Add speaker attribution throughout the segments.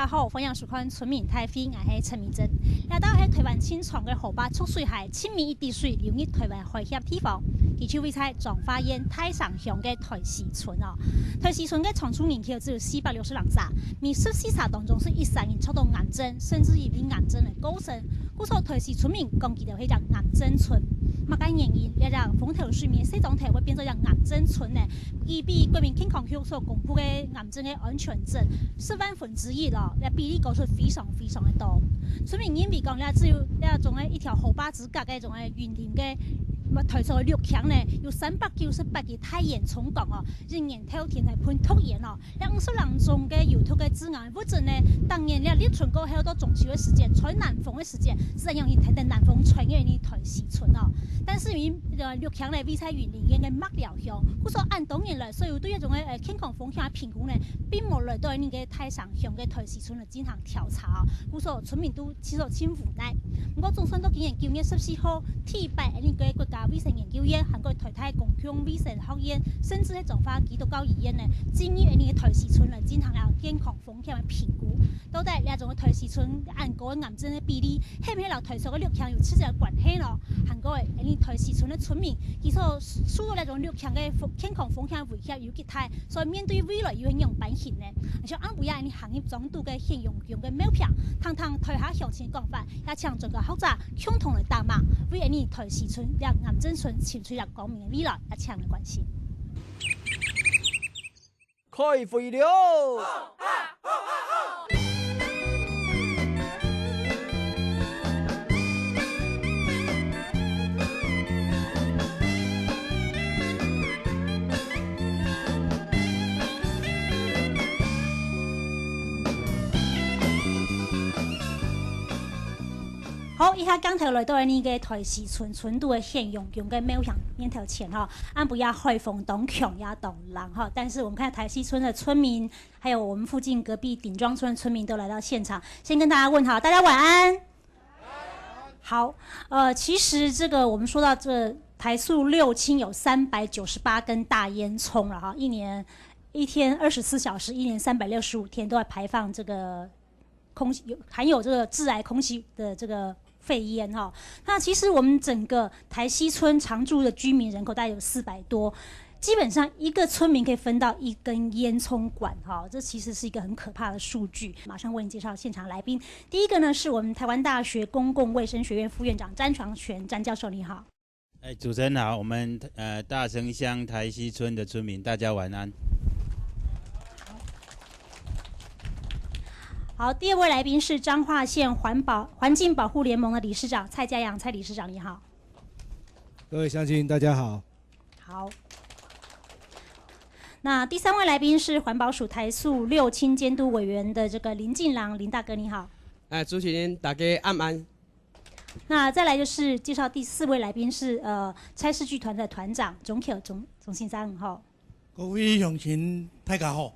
Speaker 1: 家好，欢迎收看《村民太平》，我是陈明珍。来到喺台湾清创嘅河坝蓄水系千米一滴水流入台湾海峡地方，佢就位在彰化县太上乡嘅台西村哦。台西村嘅常住人口只有460人咋，而14xã當中是13人抽到癌症，甚至於癌症嘅高升。故所台西村民講佢哋係隻癌症村。乜解原因？呢隻風頭水面西藏體會變咗隻癌症村呢？佢比國民健康局所公布嘅癌症嘅安全症1/1000咯，比例高出非常非常嘅多。村民因為講咧，只有呢種嘅一條河壩之隔嘅一種嘅園林嘅。台上嘅綠牆呢，有398個太陽衝降哦，仍然透天係噴突煙哦。50人中嘅有毒嘅致癌物質呢，當然咧，立春過後到中秋嘅時間，吹南風嘅時間，自然容易聽到南風吹入你台西村哦。但是因綠牆呢，位在園林嘅麥寮鄉，故所按當年來，所以對一種嘅健康風險嘅評估呢，並冇來對呢個太上鄉嘅台西村嚟進行調查哦。故所村民都接受清無奈。不過總算到今年9月14號，提辦呢個國家衛生研究院、韓國台大公共衛生學院，甚至係彰化基督教醫院呢，建議呢個台西村嚟進行了健康風險嘅評估。到底呢種嘅台西村按個癌症嘅比例，係唔係同台上嘅綠牆有直接嘅關係咯？韓國嘅呢台西村嘅村民，其實受到呢種綠牆嘅健康風險威脅有幾大，所以面對未來要點樣辦型呢？像安不亞呢行業中度嘅現用嘅毛片，堂台下鄉親講法，也請整個學者共同嚟打罵，為呢台西村讓癌症村前出入光明嘅未來一強嘅關係。
Speaker 2: 開會了！
Speaker 1: 好，以下剛頭來到呢個台西村村度嘅現用嘅苗響面頭前哈，安不亞海風當強也當冷哈，但是我們看台西村的村民，還有我們附近隔壁頂莊村的村民都來到現場，先跟大家問好，大家晚安。好，其實這個我們說到這台塑六輕有398根大煙囪了哈，一天24小時，一年365天都在排放這個空氣含有這個致癌空氣的這個廢煙哈。那其實我們整個台西村常住的居民人口大概有400多，基本上一個村民可以分到一根煙囪管哈，這其實是一個很可怕的數據。馬上為你介紹現場來賓，第一個呢是我們台灣大學公共衛生學院副院長詹傳全詹教授，你好。
Speaker 3: 主持人好，我們大生鄉台西村的村民大家晚安。
Speaker 1: 好，第二位來賓是彰化縣環境保護聯盟的理事長蔡家陽，蔡理事長你好。
Speaker 4: 各位鄉親大家好。
Speaker 1: 好。那第三位來賓是環保署台塑六輕監督委員的這個林進郎，林大哥你好。
Speaker 5: 主持人大家安安。
Speaker 1: 那再來就是介紹第四位來賓是差事劇團的團長總橋總先生好。
Speaker 4: 各位鄉親大家好。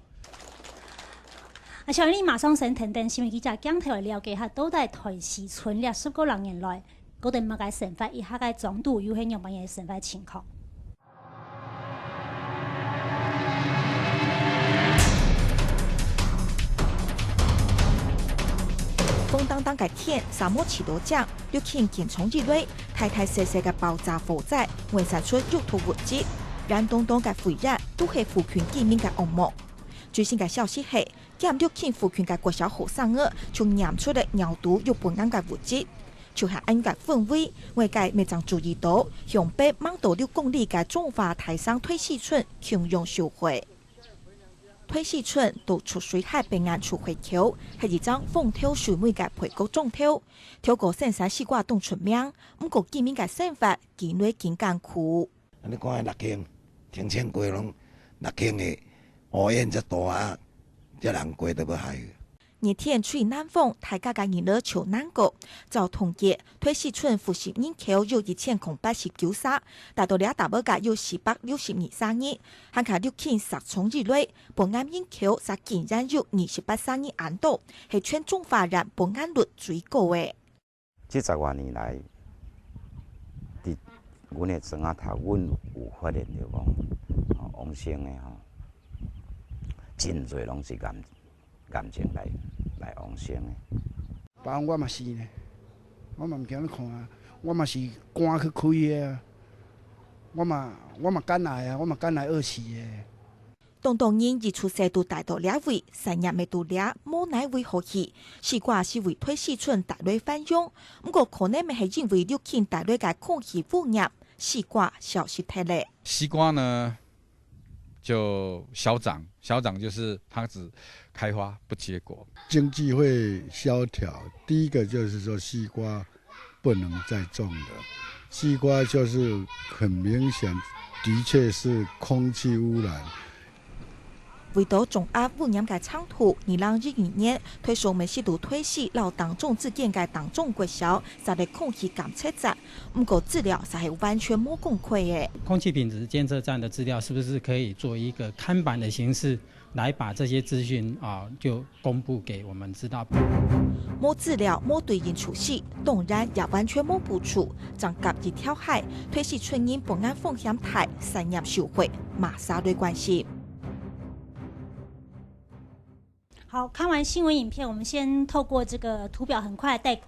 Speaker 1: 小楊，你馬上先聽聽新聞記者講頭來了解下，到底台西村了10個年來，嗰啲乜嘅生活，以下嘅狀度有係樣乜嘢生活情況？
Speaker 6: 風當當嘅天，沙漠起多降，六輕見從日內，太太細細嘅爆炸火災，ဝင်散出肉土物質，燃東東嘅灰燼，都係附近居民嘅噩夢。最新嘅消息係，減六輕附近嘅國小學生兒，從驗出嘅尿毒有本案嘅物質，就係按嘅氛圍，外界未曾注意到，向北望到6公里嘅彰化台上台西村強用受惠。台西村到出水海平安出回口，係一張風頭水尾嘅培谷種頭，透過生產西瓜當出名，唔過居民嘅生活見內見艱苦。
Speaker 7: 你講係6輕，天青過攏6輕嘅。烏煙遮大啊，遮人過都要害。
Speaker 6: 熱天吹南風，大家嘅熱熱潮難過。就統計，台西村附近人口有1089殺，達到2大嘅有462殺人，含下六輕殺從日內，本案人口殺竟然有28殺人安多，係全中華人本案率最高嘅。
Speaker 8: 這10多年來，佇阮嘅莊仔頭，阮有發現着講，往生嘅吼。真侪攏是癌感情来往生的。
Speaker 9: 别人我嘛是呢，我嘛毋惊你看啊，我嘛是肝去开的啊，我嘛敢来啊，我嘛敢来学习的。
Speaker 6: 当人一出世都大到两位，3年未到俩，无奈为何去？西瓜是为推四川大类翻涌，不过可能咪系因为入侵大类嘅空气污染，西瓜消失太嘞。
Speaker 10: 西瓜呢就小长就是它只开花不结果，
Speaker 11: 经济会萧条。第一个就是说西瓜不能再种了，西瓜就是很明显，的确是空气污染。
Speaker 6: 为到种压污染嘅冲突，2012年推出美西度推细老当众自建嘅当众国小，实力空气监测站，不过资料实系完全冇公开嘅。
Speaker 12: 空气品质监测站的资料是不是可以做一个看板的形式，来把这些资讯就公布给我们知道？
Speaker 6: 冇资料，冇对应处理，当然也完全冇补助，将甲一跳海，推细村人本安风险大，3年受惠，马沙对关系。
Speaker 1: 好，看完新闻影片，我们先透过这个图表，很快带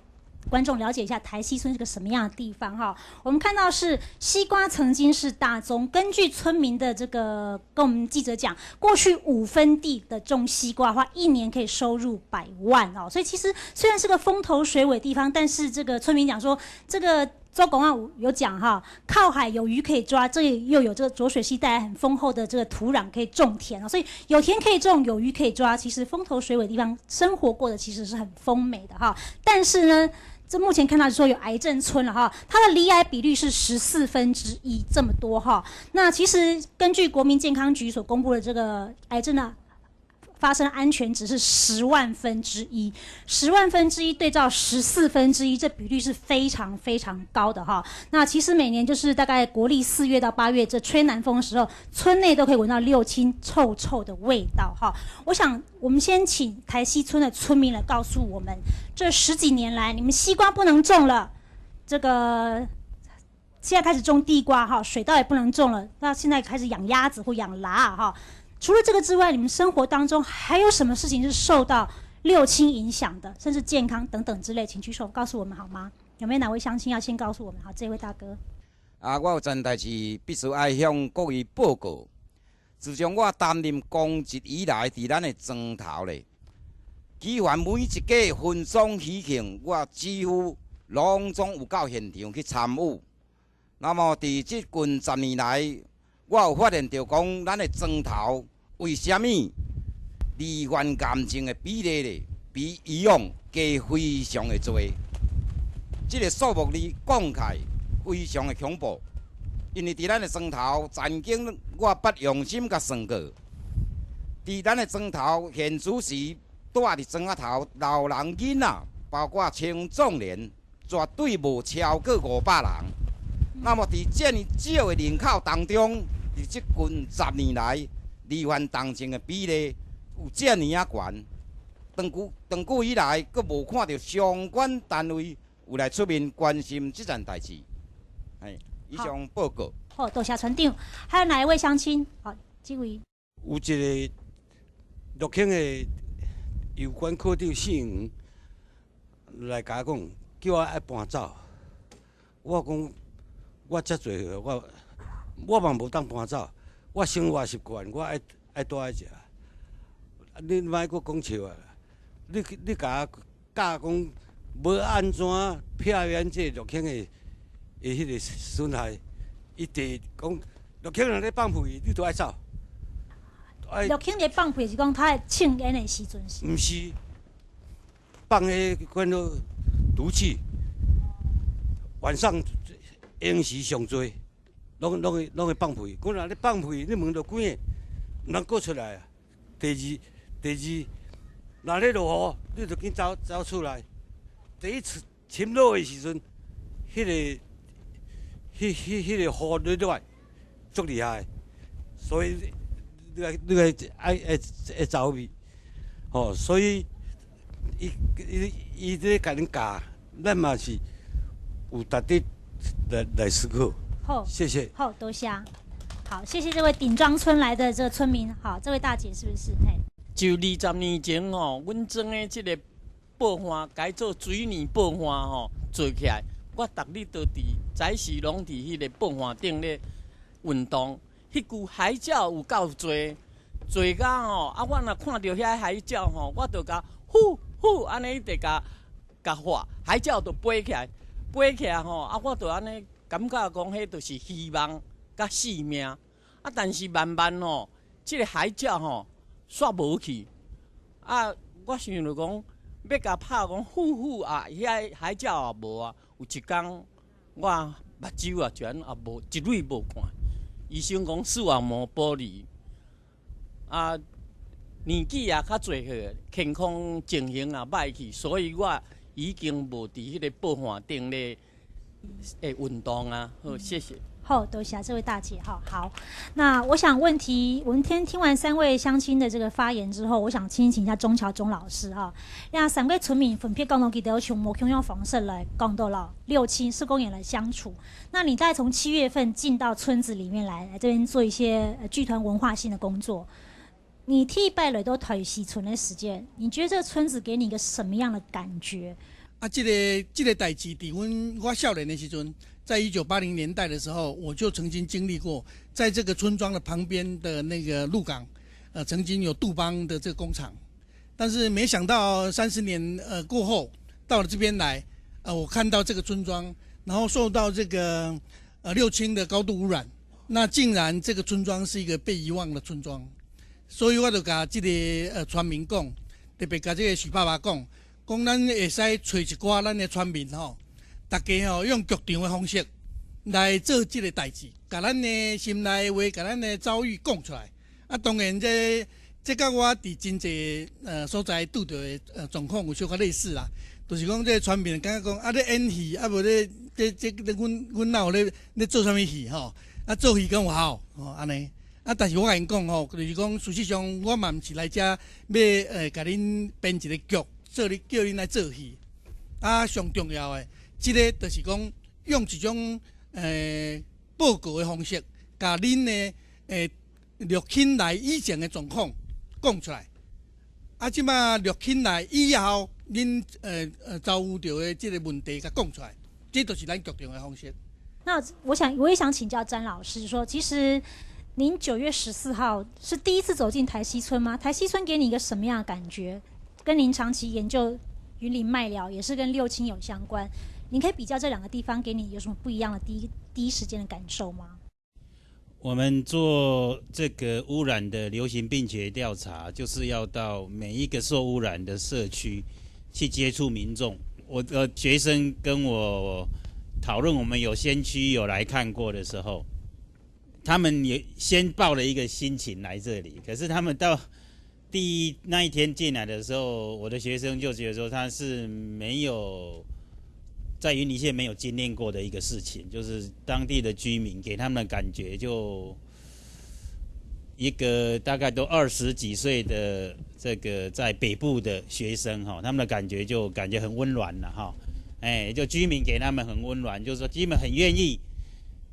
Speaker 1: 观众了解一下台西村是个什么样的地方哈。我们看到是西瓜曾经是大宗，根据村民的这个跟我们记者讲，过去5分地的种西瓜的话，1年可以收入100万哦。所以其实虽然是个风头水尾地方，但是这个村民讲说，这个周公案有讲哈，靠海有鱼可以抓，这里又有这个浊水溪带来很丰厚的这个土壤可以种田哦，所以有田可以种，有鱼可以抓。其实风头水尾地方生活过的其实是很丰美的哈。但是呢，这目前看到说有癌症村了哈，它的罹癌比率是1/14这么多哈。那其实根据国民健康局所公布的这个癌症呢，发生安全值是10万分之1，10万分之1对照14分之1，这比率是非常非常高的哈。那其实每年就是大概国历4月到8月这吹南风的时候，村内都可以闻到六亲臭臭的味道哈。我想我们先请台西村的村民来告诉我们，这10几年来你们西瓜不能种了，这个现在开始种地瓜哈，水稻也不能种了，那现在开始养鸭子或养喇哈。除了这个之外，你们生活当中还有什么事情是受到六亲影响的，甚至健康等等之类？请举手告诉我们好吗？有没有哪位乡亲要先告诉我们？好，这位大哥。
Speaker 13: 我有件代志必须爱向各位报告。自从我担任公职以来，伫咱的庄头咧，几乎每一个婚丧喜庆，我几乎拢总有到现场去参与。那么伫这近10年来，我有发现到讲，咱的庄头为什么离患癌症的比例咧，比以往加非常的多。这个数目哩讲起来非常的恐怖，因为伫咱的庄头曾经我捌用心甲算过，伫咱的庄头现主时住伫庄仔头老人囡仔，包括青壮年，绝对无超过500人。那么伫这么少的人口当中，伫这近10年来，罹患癌症的比例有这么啊悬，长久以来，佫无看到相关单位有来出面关心这件代志。以上报告。
Speaker 1: 好，多谢村长。还有哪一位乡亲？好，这位。
Speaker 14: 有一个乐庆的有关科长姓黄来甲我讲，叫我爱搬走。我讲我遮侪我嘛无当搬走，我生活习惯，我爱住喺遮。你莫阁讲笑啊！你甲我教讲，要安怎避免这乐庆的迄个损害？伊第讲乐庆人咧放屁，你都爱走。
Speaker 1: 乐庆咧放屁是讲他庆烟的时阵是？
Speaker 14: 毋是，放迄款咯毒气，晚上烟时上多。拢会放屁，讲若你放屁，你门就关个，毋通过出来啊。第二，若咧落雨，你就紧走出来。第一次侵落的时阵，迄个雨落足厉害，所以你爱走避，吼，所以伊咧甲恁教，咱嘛是有值得来思考。
Speaker 1: 好，
Speaker 14: 谢谢。
Speaker 1: 好，多谢。好，谢谢这位顶庄村来的这个村民。好，这位大姐是不是？嘿，
Speaker 15: 就20年前吼，阮种的即个报花改做水泥报花吼，做起来，我逐日都伫早时拢伫迄个报花顶咧运动。迄句海鸟有够多，多甲吼，啊，我若看到遐海鸟吼，我就甲呼呼安尼得甲画，海鸟就飞起来，飞起来吼，啊，我就安尼感觉讲，迄就是希望甲生命。啊，但是慢慢吼，即个海鸟吼煞无去，啊，我想着讲要甲拍讲呼呼啊，遐海鸟也无啊。有一天我目睭啊，全也无一蕊无看。医生讲视网膜剥离，啊，年纪也较侪岁，健康情形也歹去，所以我已经无伫迄个报花顶咧运动啊。好，谢谢。
Speaker 1: 好，多谢这位大姐。好，那我想我们听完3位乡亲的这个发言之后，我想请一下钟桥钟老师啊，让3位村民分别讲到几条从无共用方式来讲到了6亲社工也来相处。那你大概从7月份进到村子里面来这边做一些剧团文化性的工作，你替拜了都台西村的时间，你觉得这个村子给你一个什么样的感觉？
Speaker 4: 啊，这个代志，伫我少年的时阵，在1980年代的时候，我就曾经经历过，在这个村庄的旁边的那个鹿港，曾经有杜邦的这个工厂，但是没想到30年过后，到了这边来，我看到这个村庄，然后受到这个6轻的高度污染，那竟然这个村庄是一个被遗忘的村庄，所以我就甲这个村民讲，特别甲这个许爸爸讲。讲咱会使找一寡咱的村民吼，大家吼用剧场的方式来做这个代志，把咱的心内的话，把咱的遭遇讲出来。啊，当然这甲我伫真济所在拄到的状况有小可类似啦，就是讲这个村民感觉讲啊咧演戏，啊无咧阮哪有咧做啥物戏吼？啊做戏敢有效吼安尼。啊，但是我甲因讲吼，就是讲事实上我嘛毋是来遮要甲恁编一个剧。叫恁来做戏，啊，上重要的，即个就是讲用一种报告的方式，甲恁的6轻来以前的状况讲出来。啊，即马6轻来以后，恁遭遇到的即个问题，甲讲出来，这就是咱剧场的方式。
Speaker 1: 那我也想请教詹老师说，其实您9月14号是第一次走进台西村吗？台西村给你一个什么样的感觉？跟您长期研究云林麦寮也是跟6轻有相关，您可以比较这2个地方，给你有什么不一样的第一时间的感受吗？
Speaker 3: 我们做这个污染的流行病学调查，就是要到每一个受污染的社区去接触民众。我的学生跟我讨论，我们有先驱有来看过的时候，他们也先抱了一个心情来这里，可是他们到那一天进来的时候，我的学生就觉得说他是没有在云林县没有经历过的一个事情，就是当地的居民给他们的感觉，就一个大概都20几岁的这个在北部的学生哈，他们的感觉就感觉很温暖了哈，就居民给他们很温暖，就是说居民很愿意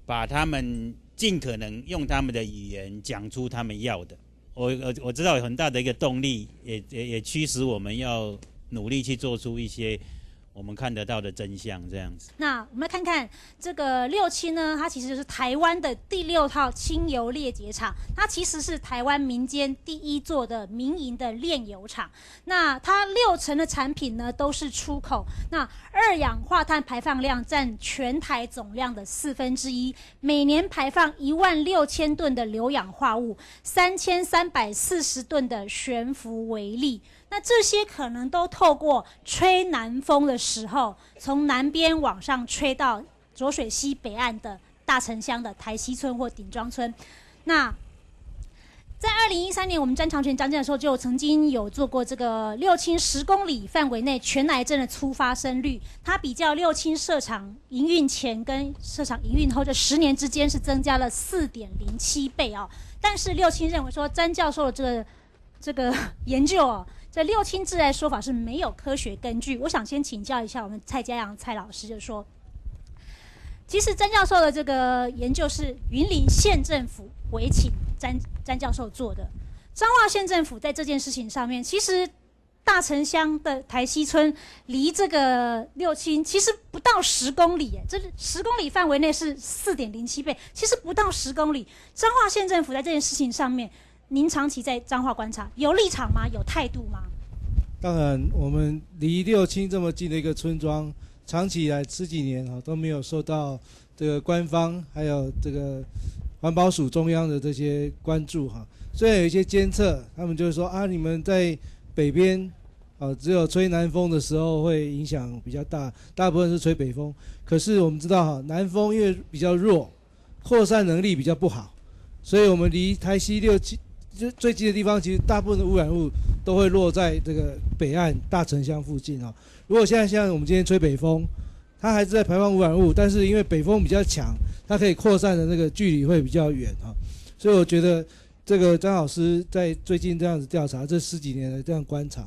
Speaker 3: 把他们尽可能用他们的语言讲出他们要的。我知道有很大的一个动力，也驱使我们要努力去做出一些我们看得到的真相，这样子。
Speaker 1: 那我们来看看这个6轻呢，它其实就是台湾的第6套轻油裂解厂，它其实是台湾民间第1座的民营的炼油厂。那它60%的产品呢都是出口，那二氧化碳排放量占全台总量的1/4，每年排放16000吨的硫氧化物，3340吨的悬浮微粒。那这些可能都透过吹南风的时候，从南边往上吹到浊水溪北岸的大城乡的台西村或顶庄村。那在2013年，我们詹长全张建的时候，就曾经有做过这个6轻10公里范围内全癌症的初发生率，它比较6轻设厂营运前跟设厂营运后这10年之间是增加了4.07倍哦。但是6轻认为说，詹教授的这个研究哦，这6轻致癌说法是没有科学根据。我想先请教一下我们蔡家阳蔡老师，就说，其实詹教授的这个研究是云林县政府委请詹教授做的。彰化县政府在这件事情上面，其实大城乡的台西村离这个六轻其实不到10公里，这是10公里范围内是4.07倍，其实不到10公里。彰化县政府在这件事情上面，您长期在彰化观察，有立场吗？有态度吗？
Speaker 16: 当然，我们离六轻这么近的一个村庄，长期以来10几年都没有受到这个官方还有这个环保署中央的这些关注哈。虽然有一些监测，他们就是说啊，你们在北边，只有吹南风的时候会影响比较大，大部分是吹北风。可是我们知道南风因为比较弱，扩散能力比较不好，所以我们离台西六轻最近的地方，其实大部分的污染物都会落在这个北岸大城乡附近啊。如果现在我们今天吹北风，它还是在排放污染物，但是因为北风比较强，它可以扩散的那个距离会比较远啊。所以我觉得这个张老师在最近这样子调查，这10几年的这样观察，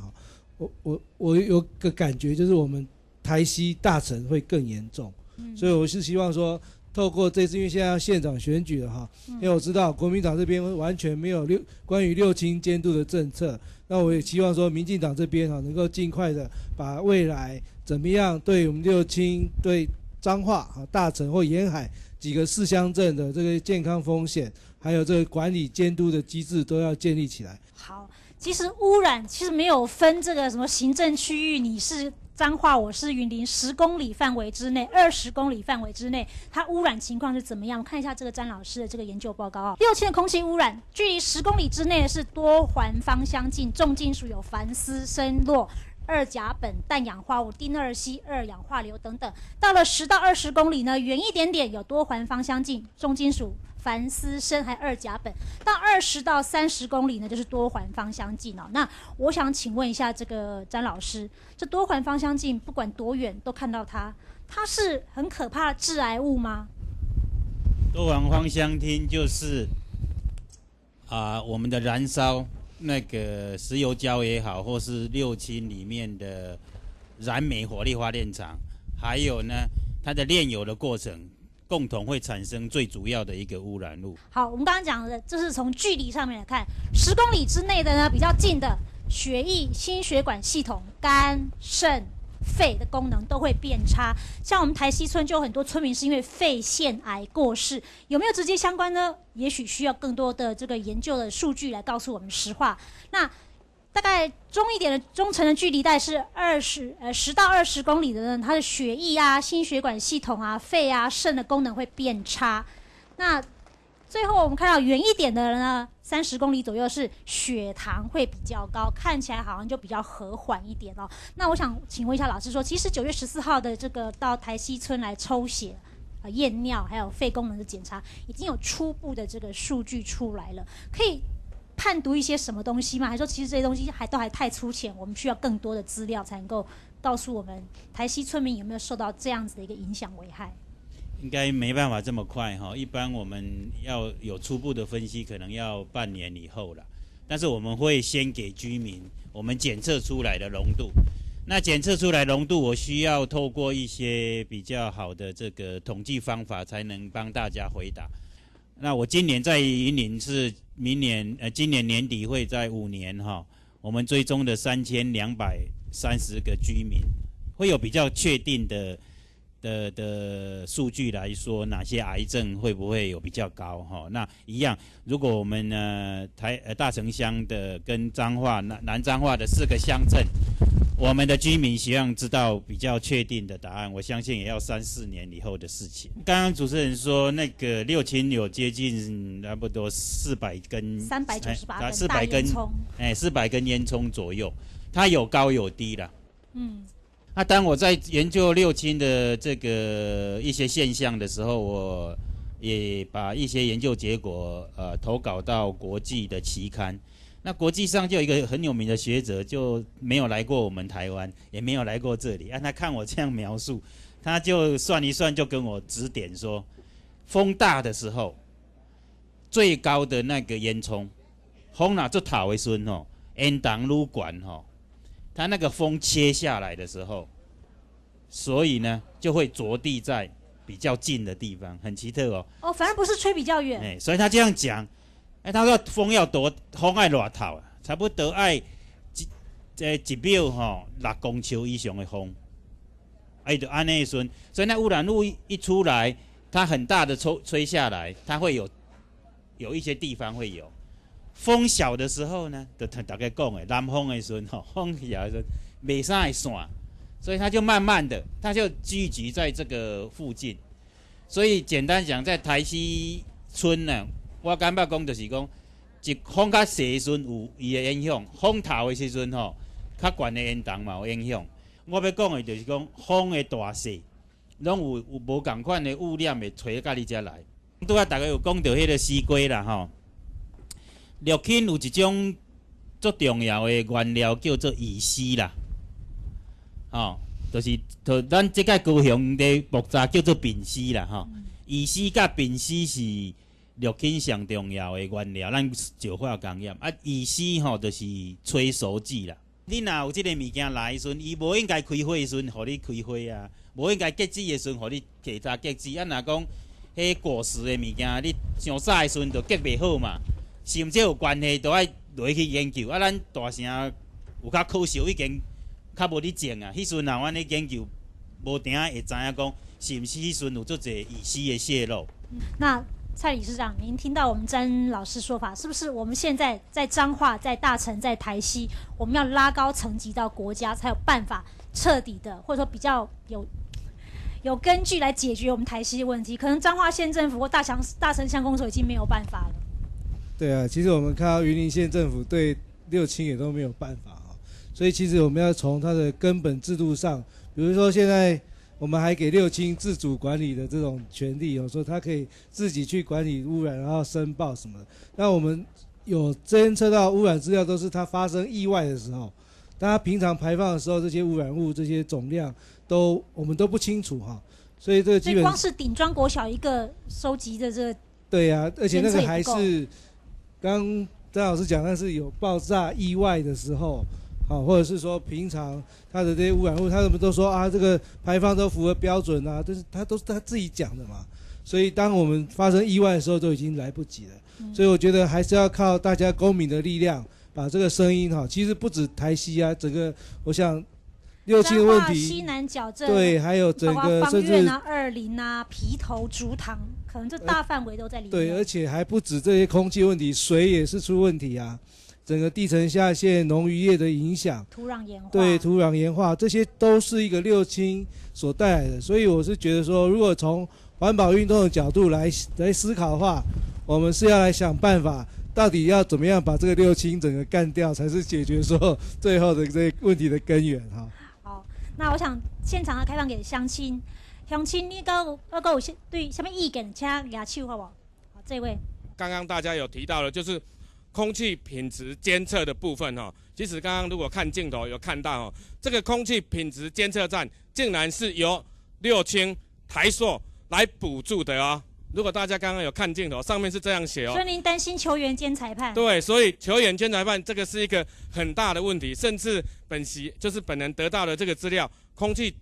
Speaker 16: 我有个感觉，就是我们台西大城会更严重，所以我是希望说，透过这次，因为现在要县长选举了哈，因为我知道国民党这边完全没有关于六轻监督的政策，那我也希望说，民进党这边能够尽快的把未来怎么样对我们六轻、对彰化大城或沿海几个4乡镇的这个健康风险，还有这个管理监督的机制都要建立起来。
Speaker 1: 好，其实污染其实没有分这个什么行政区域，你是彰化，我是云林，10公里范围之内，20公里范围之内，它污染情况是怎么样？看一下这个詹老师的这个研究报告六轻的空气污染，距离10公里之内是多环芳香烃，重金属有矾丝、砷箬、2甲苯、氮氧化物、丁二烯、2氧化硫等等。到了10到20公里呢，远一点点有多环芳香烃、重金属、矾丝、砷还2甲苯。到20到30公里呢，就是多环芳香烃哦。那我想请问一下这个詹老师，这多环芳香烃不管多远都看到它，它是很可怕的致癌物吗？
Speaker 3: 多环芳香烃就是我们的燃烧那个石油焦也好，或是六轻里面的燃煤火力发电厂，还有呢它的炼油的过程，共同会产生最主要的一个污染物。
Speaker 1: 好，我们刚刚讲的，这是从距离上面来看，10公里之内的呢，比较近的血液、心血管系统、肝、肾、肺的功能都会变差。像我们台西村就有很多村民是因为肺腺癌过世，有没有直接相关呢？也许需要更多的这个研究的数据来告诉我们实话。那大概中程的距离带是10到20公里的呢，它的血液啊、心血管系统啊、肺啊、肾的功能会变差。那最后我们看到远一点的呢，30公里左右是血糖会比较高，看起来好像就比较和缓一点哦。那我想请问一下老师说，其实9月14号的这个到台西村来抽血、验尿还有肺功能的检查，已经有初步的这个数据出来了，可以判读一些什么东西吗？还是说其实这些东西都还太粗浅，我们需要更多的资料才能够告诉我们台西村民有没有受到这样子的一个影响危害？
Speaker 3: 应该没办法这么快哈，一般我们要有初步的分析，可能要半年以后了。但是我们会先给居民我们检测出来的浓度，那检测出来浓度，我需要透过一些比较好的这个统计方法，才能帮大家回答。那我今年在云林是今年年底会在5年哈，我们追踪的3230个居民，会有比较确定的数据来说，哪些癌症会不会有比较高哈？那一样，如果我们大城乡的跟彰化南彰化的4个乡镇，我们的居民希望知道比较确定的答案，我相信也要3、4年以后的事情。刚刚主持人说那个六轻有接近差不多400根398根400根烟囱左右，它有高有低啦。那当我在研究六轻的这个一些现象的时候，我也把一些研究结果投稿到国际的期刊。那国际上就有一个很有名的学者，就没有来过我们台湾，也没有来过这里。他看我这样描述，他就算一算，就跟我指点说，风大的时候，最高的那个烟囱，风哪就塔为孙哦，烟档撸管哦。它那个风切下来的时候，所以呢就会着地在比较近的地方，很奇特哦。
Speaker 1: 反而不是吹比较远。
Speaker 3: 所以他这样讲，他说风要多，风爱偌透啊，差不多爱一秒6公尺以上的风，就安尼时阵，所以那污染物一出来，它很大的吹下来，它会有一些地方会有。风小的时候呢，就大家讲的南风的时阵风小的时候没啥会散，所以它就慢慢的，它就聚集在这个附近。所以简单讲，在台西村呢，我感觉讲就是讲，一风较细的时阵有伊的影响，风头的时阵较悬的烟筒嘛有影响。我要讲的就是讲，风的大细，拢有无共款的污染会吹到你遮来。拄仔大家有讲到迄个西瓜啦绿芹有一种最重要的原料叫做乙烯啦，就咱即个高雄的木栅叫做丙烯啦乙烯甲丙烯是绿芹上重要的原料，咱石化工业乙烯就是催熟剂啦。你若有即个物件来的时阵，伊无应该开花的时阵，互你开花啊；无应该结籽的时阵，互你提早结籽。若讲迄果实的物件，你上早的时阵就结袂好嘛。甚至有关系，都爱落去研究。咱大城有较可惜，已经较无咧种啊。迄时阵若阮咧研究，无定会知影讲是毋是迄时阵有足侪乙烯的泄漏。
Speaker 1: 那蔡理事长，您听到我们詹老师说法，是不是我们现在在彰化、在大城、在台西，我们要拉高层级到国家，才有办法彻底的，或者说比较有根据来解决我们台西的问题？可能彰化县政府或大城乡公所已经没有办法了。
Speaker 16: 对啊，其实我们看到云林县政府对六轻也都没有办法所以其实我们要从它的根本制度上，比如说现在我们还给六轻自主管理的这种权利说它可以自己去管理污染，然后申报什么的。那我们有侦测到污染资料，都是它发生意外的时候，但它平常排放的时候，这些污染物这些总量我们都不清楚所以这个基本
Speaker 1: 光是顶庄国小一个收集的这个，
Speaker 16: 对啊，而且那个还是刚张老师讲，那是有爆炸意外的时候，或者是说平常它的这些污染物，他们都说这个排放都符合标准但是都是他自己讲的嘛。所以当我们发生意外的时候，都已经来不及了。所以我觉得还是要靠大家公民的力量，把这个声音其实不止台西整个我想六轻的问题，
Speaker 1: 西南角镇
Speaker 16: 对，还有整个甚至
Speaker 1: 二林皮头、竹塘，可能这大范围都在里面。
Speaker 16: 对，而且还不止这些空气问题，水也是出问题整个地层下陷、农渔业的影响，
Speaker 1: 土壤盐化，
Speaker 16: 对，土壤盐化，这些都是一个六轻所带来的。所以我是觉得说，如果从环保运动的角度来思考的话，我们是要来想办法，到底要怎么样把这个六轻整个干掉，才是解决说最后的这个问题的根源
Speaker 1: 好，那我想现场开放给乡亲，乡亲你有对什么意见，请举手好不好？好，这位。
Speaker 17: 刚刚大家有提到的，就是空气品质监测的部分其实刚刚如果看镜头有看到这个空气品质监测站竟然是由六轻、台塑来补助的如果大家刚刚有看镜头，上面是这样写
Speaker 1: 所以您担心球员兼裁判？
Speaker 17: 对，所以球员兼裁判这个是一个很大的问题，甚至本人得到的这个资料，空气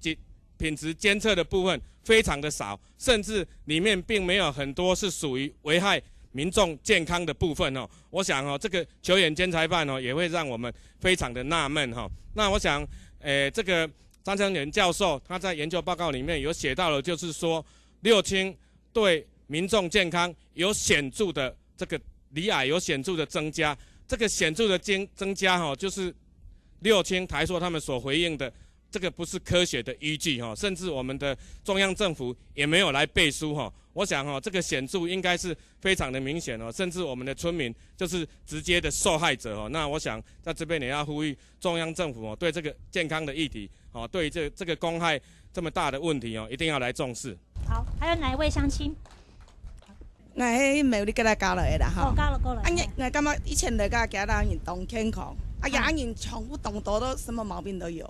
Speaker 17: 品质监测的部分非常的少，甚至里面并没有很多是属于危害民众健康的部分我想这个球员兼裁判也会让我们非常的纳闷那我想这个张成元教授他在研究报告里面有写到了，就是说六轻对民众健康有显著的这个罹癌有显著的增加，这个显著的增加就是六轻、台塑他们所回应的。这个不是科学的依据甚至我们的中央政府也没有来背书我想这个显著应该是非常的明显甚至我们的村民就是直接的受害者那我想在这边也要呼吁中央政府对这个健康的议题对这个公害这么大的问题一定要来重视。
Speaker 1: 好，还有哪一位乡亲？
Speaker 18: 我迄没有你给他加落的啦
Speaker 1: 加了
Speaker 18: 我感觉以前那个家人动健康牙龈重复动多都什么毛病都有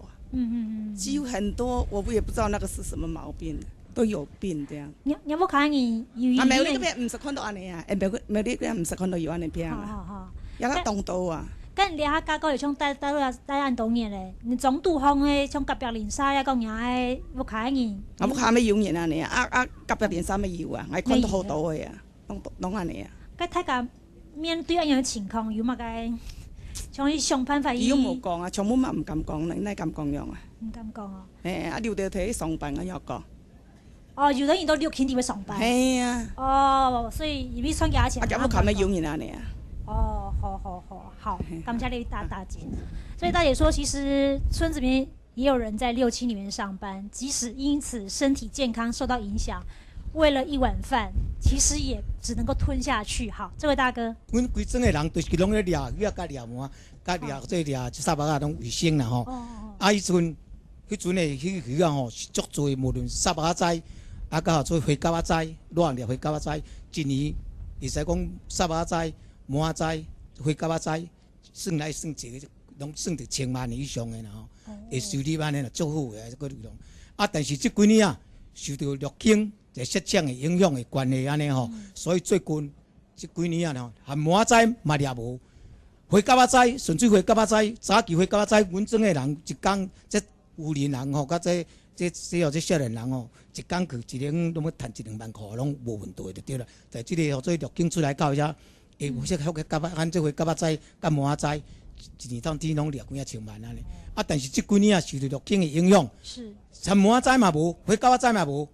Speaker 18: 几乎很多，我也不知道那个是什么毛病，都有病这样。
Speaker 1: 你有冇看你有？
Speaker 18: 没有那个病，50看到安尼没有那个50看到有安尼病也较动刀
Speaker 1: 跟掠下家狗像带按多年嘞，你总督方诶，像隔壁连沙呀，讲伢诶，冇看你。
Speaker 18: 冇看咩有人安尼隔壁连沙咩有我看到好多诶拢安尼
Speaker 1: 该太监面对安样的情况，有嘛该像伊想办法？
Speaker 18: 伊又无讲啊，像阮嘛唔敢讲，哪敢讲样啊？
Speaker 1: 唔敢讲哦。
Speaker 18: 啊，留着摕去上班啊，要讲。
Speaker 1: 哦，有人伊都留肯定要上班。
Speaker 18: 系啊。
Speaker 1: 哦，所以伊要算价钱。
Speaker 18: 啊，咁要看要用人啊，你啊。
Speaker 1: 哦，好，感谢你大姐。所以大姐说，其实村子里面也有人在67里面上班，即使因此身体健康受到影响，为了一碗饭，其实也只能够吞下去。好，这位大哥，
Speaker 19: 阮规整个人就是拢咧掠鱼啊，甲掠毛，甲掠即掠沙巴啊，拢卫生啦吼。啊，迄阵的迄鱼啊吼是足多，无论沙巴仔，啊，甲做花甲仔、乱掠花甲仔，一年会使讲沙巴仔、毛仔、花甲仔，算来算一个，拢算着1000万以上的啦吼。会收入安尼啦，足好诶，个流量。啊，但是即几年啊，受到陆经在雪降的影响的关系安尼吼，所以最近即几年啊吼，含毛仔嘛掠无，花甲仔、纯粹花甲仔、早期花甲仔，阮种的人一工，即有年人吼，甲这少年人吼，一工去一年拢要赚1-2万块，拢无问题就对啦。在即个做陆经出来到遐，会有些花甲按这花甲仔、甲毛仔。一年当天拢掠几啊千万安尼，啊！但是即几年啊受到陆经的影响，
Speaker 1: 是
Speaker 19: 参毛仔嘛无，花甲仔嘛无，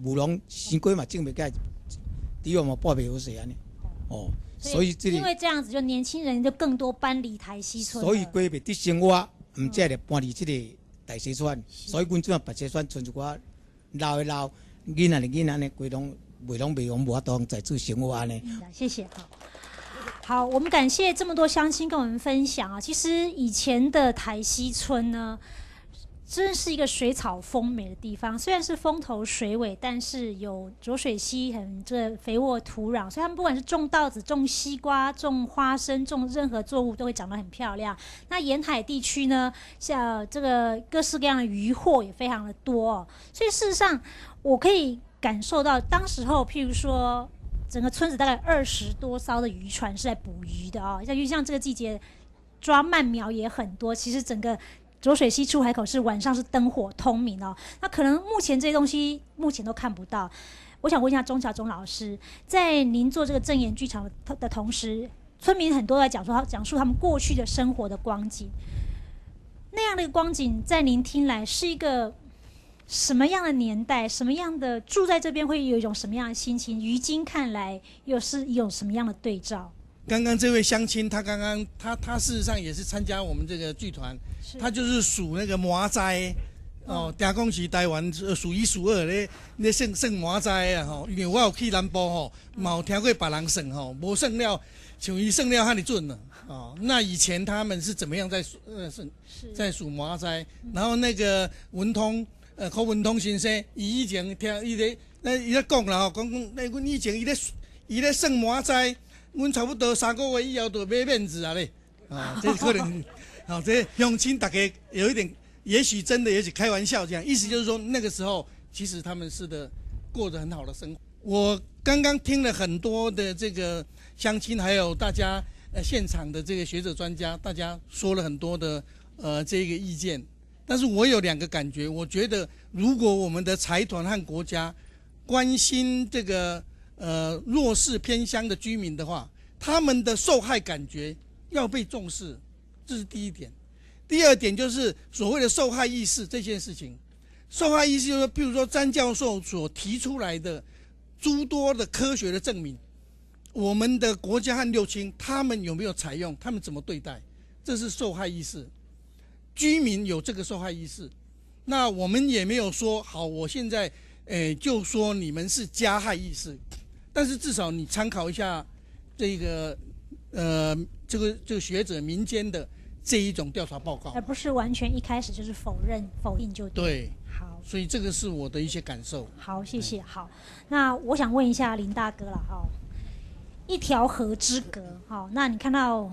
Speaker 19: 无龙生鸡嘛种袂起，猪肉嘛剥袂好势安尼。哦，所以
Speaker 1: 因为这样子，就年轻人就更多搬离台西村。
Speaker 19: 所以规袂得生活，毋则就搬离即个台西村。所以阮即马白西村剩一寡老的老，囡仔的囡仔呢，规拢袂用无法度在做生活安尼。
Speaker 1: 谢谢，好，我们感谢这么多乡亲跟我们分享啊。其实以前的台西村呢，真是一个水草丰美的地方。虽然是风头水尾，但是有浊水溪很这肥沃土壤，所以他们不管是种稻子、种西瓜、种花生、种任何作物都会长得很漂亮。那沿海地区呢，像这个各式各样的渔获也非常的多哦。所以事实上，我可以感受到当时候，譬如说。整个村子大概20多艘的渔船是在捕鱼的哦，像这个季节抓鳗苗也很多。其实整个浊水溪出海口是晚上是灯火通明哦。那可能目前这些东西目前都看不到。我想问一下钟小钟老师，在您做这个正言剧场的同时，村民很多在讲述他们过去的生活的光景，那样的一个光景在您听来是一个什么样的年代？什么样的住在这边会有一种什么样的心情？于今看来又是有什么样的对照？
Speaker 4: 刚刚这位乡亲，他事实上也是参加我们这个剧团，他就是数那个麻仔哦，定讲是台湾数1数2咧算麻仔啊吼。因为我有去南部吼，嘛有听过别人算吼，无算了像伊算了遐尼准了哦。那以前他们是怎么样在数麻仔？然后那个文通。柯文通先生，伊以前听伊咧讲啦吼，讲阮以前伊咧算麻仔，阮差不多3个月以后就买面子啊咧，啊，这可能，啊，这乡亲大家有一点，也许真的，也许开玩笑这样，意思就是说那个时候其实他们过着很好的生活。我刚刚听了很多的这个乡亲，还有大家现场的这个学者专家，大家说了很多的这个意见。但是我有2个感觉，我觉得如果我们的财团和国家关心这个弱势偏乡的居民的话，他们的受害感觉要被重视，这是第一点。第二点就是所谓的受害意识这件事情，受害意识就是譬如说詹教授所提出来的诸多的科学的证明，我们的国家和六轻他们有没有采用，他们怎么对待，这是受害意识。居民有这个受害意识，那我们也没有说好，我现在就说你们是加害意识，但是至少你参考一下这个这个学者民间的这一种调查报告，
Speaker 1: 而不是完全一开始就是否定就
Speaker 4: 对。
Speaker 1: 好，
Speaker 4: 所以这个是我的一些感受。
Speaker 1: 好，谢谢。好，那我想问一下林大哥了哈。一条河之隔，好，那你看到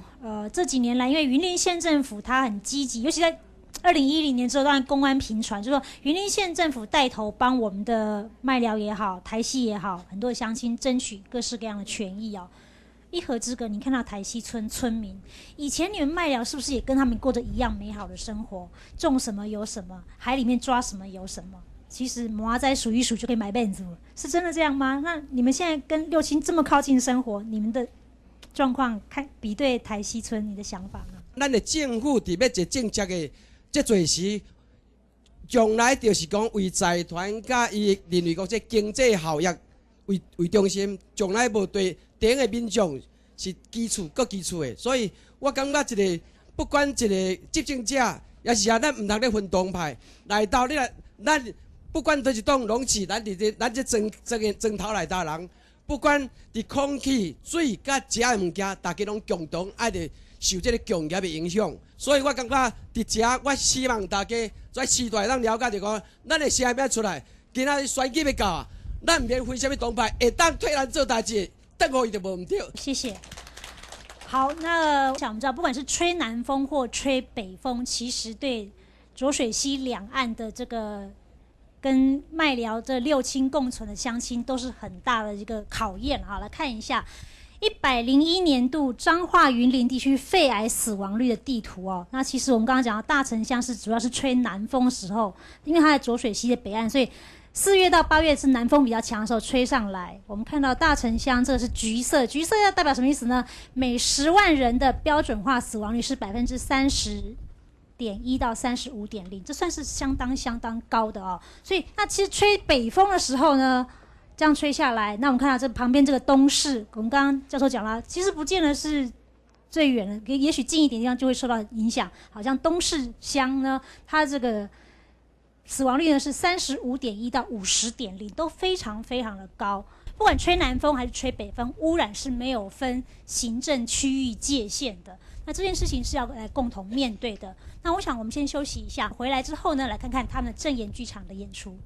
Speaker 1: 这几年来，因为云林县政府它很积极，尤其在2010年之后，当然公安频传，就说云林县政府带头帮我们的麦寮也好、台西也好，很多的乡亲争取各式各样的权益哦。一河之隔，你看到台西村村民，以前你们麦寮是不是也跟他们过着一样美好的生活？种什么有什么，海里面抓什么有什么？其实麻仔数一数就可以买面子了，是真的这样吗？那你们现在跟六轻这么靠近生活，你们的状况看比对台西村，你的想法呢？
Speaker 5: 咱的政府伫要一政策的这做时，将来就是讲为财团甲伊认为讲这经济效益为中心，将来无对顶的民众是基础搁基础的。所以我感觉一个不管一个执政者，也是咱唔通咧分党派来到你来，咱不管倒一党，拢是咱这庄头内底人。不管伫空气、水、甲食的物件，大家拢共同爱着受这个工业的影响。所以我感觉伫遮，我希望大家在时代当了解着讲，咱的声音出来，今仔选举要到啊，咱唔免分什么党派，会当替咱做代志，等互伊就无唔对。
Speaker 1: 谢谢。好，那我想知道，不管是吹南风或吹北风，其实对浊水溪两岸的这个跟麦寮这六亲共存的乡亲都是很大的一个考验。好，来看一下101年度彰化云林地区肺癌死亡率的地图哦。那其实我们刚刚讲到大城乡是主要是吹南风时候，因为它在浊水溪的北岸，所以4月到8月是南风比较强的时候吹上来。我们看到大城乡这个是橘色，橘色要代表什么意思呢？每10万人的标准化死亡率是30.1到35.0，这算是相当高的哦。所以那其实吹北风的时候呢，这样吹下来，那我们看到这旁边这个东势，我们刚刚教授讲了，其实不见得是最远的，也许近一点地方就会受到影响。好像东势乡呢，它这个死亡率呢是35.1到50.0，都非常的高。不管吹南风还是吹北风，污染是没有分行政区域界限的。那这件事情是要来共同面对的。那我想我们先休息一下，回来之后呢，来看看他们正言剧场的演出。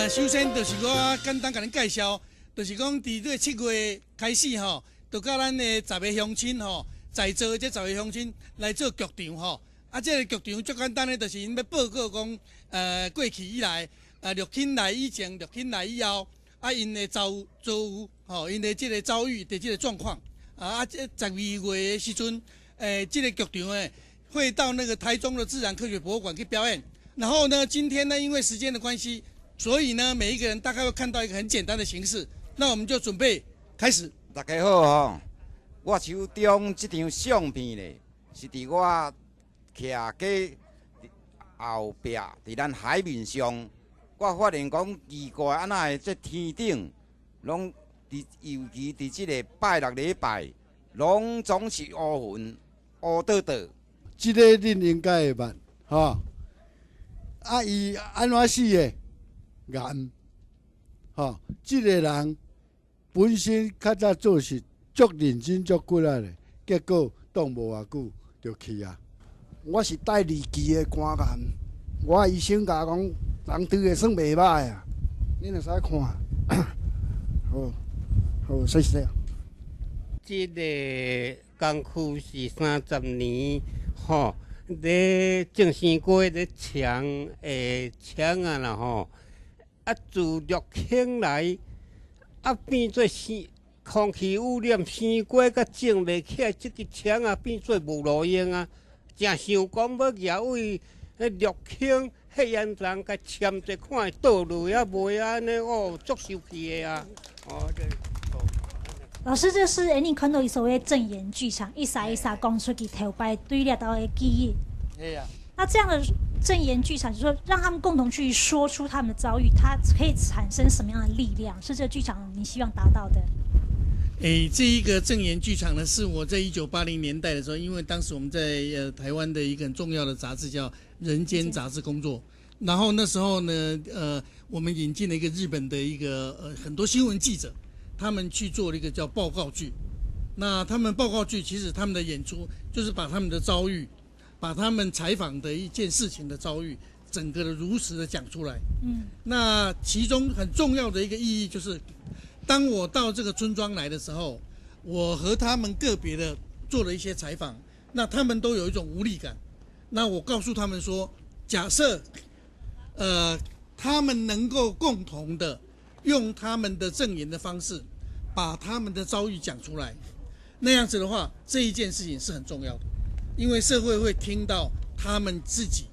Speaker 4: 首先就是我简单甲恁介绍，就是讲伫这个7月开始吼，就甲咱的10个乡亲吼，在座的这10个乡亲来做剧场吼。啊，这个剧场最简单的，就是因要报告讲，过去以来，入侵来以前、入侵来以后，啊，因的遭遇吼，因的这个遭遇的这个状况。这12月的时阵，这个剧场会到那个台中的自然科学博物馆去表演。然后呢，今天呢，因为时间的关系。所以呢，每一个人大概会看到一个很简单的形式，那我们就准备开始。
Speaker 13: 大家好吼，我手中这张相片咧，是伫我徛喺后壁，伫咱海面上，我发现讲奇怪，安那这天顶，拢尤其伫这个拜6礼拜，拢总是乌云乌倒倒。
Speaker 11: 这个恁应该会捌，吼。啊，伊安怎死的？癌，吼，这个人本身较早做事足认真、足骨力的，结果当无偌久就去啊。
Speaker 9: 我是带2期的肝癌，我医生甲我讲，人对的算袂歹啊，恁会使看。好，谢谢。
Speaker 20: 这个工区是30年，吼，咧正生街咧墙啊啦吼。啊，自入侵来，啊变做空气污染，生果甲种袂起来，即个墙啊变做无路用啊！正想讲要举位入侵黑烟厂，甲签一看倒落啊，袂安尼哦，足受气的啊！
Speaker 1: 老师，这是你看到所谓正言剧场，一撒讲出去，头摆对了到的记忆。
Speaker 4: 对呀。
Speaker 1: 那这样的正言剧场，就是说让他们共同去说出他们的遭遇，它可以产生什么样的力量？是这个剧场你希望达到的？
Speaker 4: 这一个正言剧场呢，是我在1980年代的时候，因为当时我们在台湾的一个很重要的杂志叫《人间》杂志工作，然后那时候呢，我们引进了一个日本的一个很多新闻记者，他们去做了一个叫报告剧。那他们报告剧其实他们的演出就是把他们的遭遇。把他们采访的一件事情的遭遇，整个的如实的讲出来。那其中很重要的一个意义就是，当我到这个村庄来的时候，我和他们个别的做了一些采访，那他们都有一种无力感。那我告诉他们说，假设他们能够共同的用他们的证言的方式，把他们的遭遇讲出来，那样子的话，这一件事情是很重要的，因为社会会听到他们自己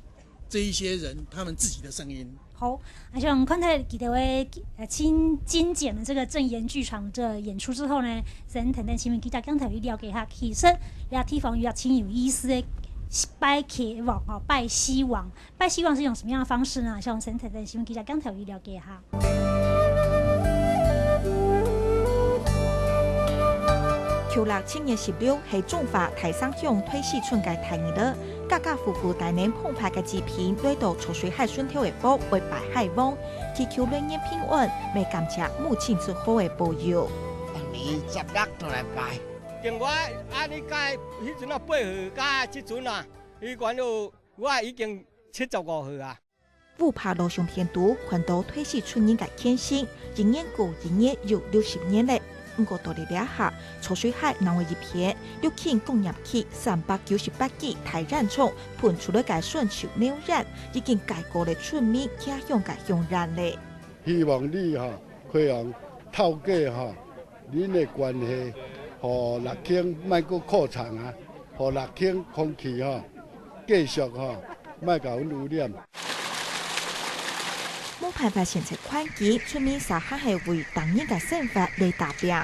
Speaker 4: 这一些人他们自己的声音。
Speaker 1: 好，而且我们看到记者会精简的这个正言剧场这演出之后呢，先等等新闻记者刚才有了解下，其实了地方也挺有意思的。拜期望哦，拜希望是用什么样的方式呢？像先等等新闻记者刚才有了解下。
Speaker 6: 求67月16係中華台商鄉推四村嘅台兒了，家家戶戶大年澎湃嘅祭品，來到潮水海順條嘅福為拜海王，祈求來年平安，未感謝母親節好嘅保佑。
Speaker 2: 當年10月都來拜。另外，你介迄陣啊8號加即陣啊，迄關到我已經75號啊。
Speaker 6: 烏帕路上天都環島推四村人嘅天星，營業過營業有60年嘞。不過到嚟了下，潮水海南為一片，6輕工業區398支台染廠噴出了嘅順潮neu染，已經改過嘅村民家鄉嘅香染嘞。
Speaker 11: 希望你可以透過恁嘅關係。和6輕莫閣擴產啊，和6輕空氣繼續莫甲阮污染。
Speaker 6: 冇辦法現實環境，村民撒下係為當年嘅生活來打拼，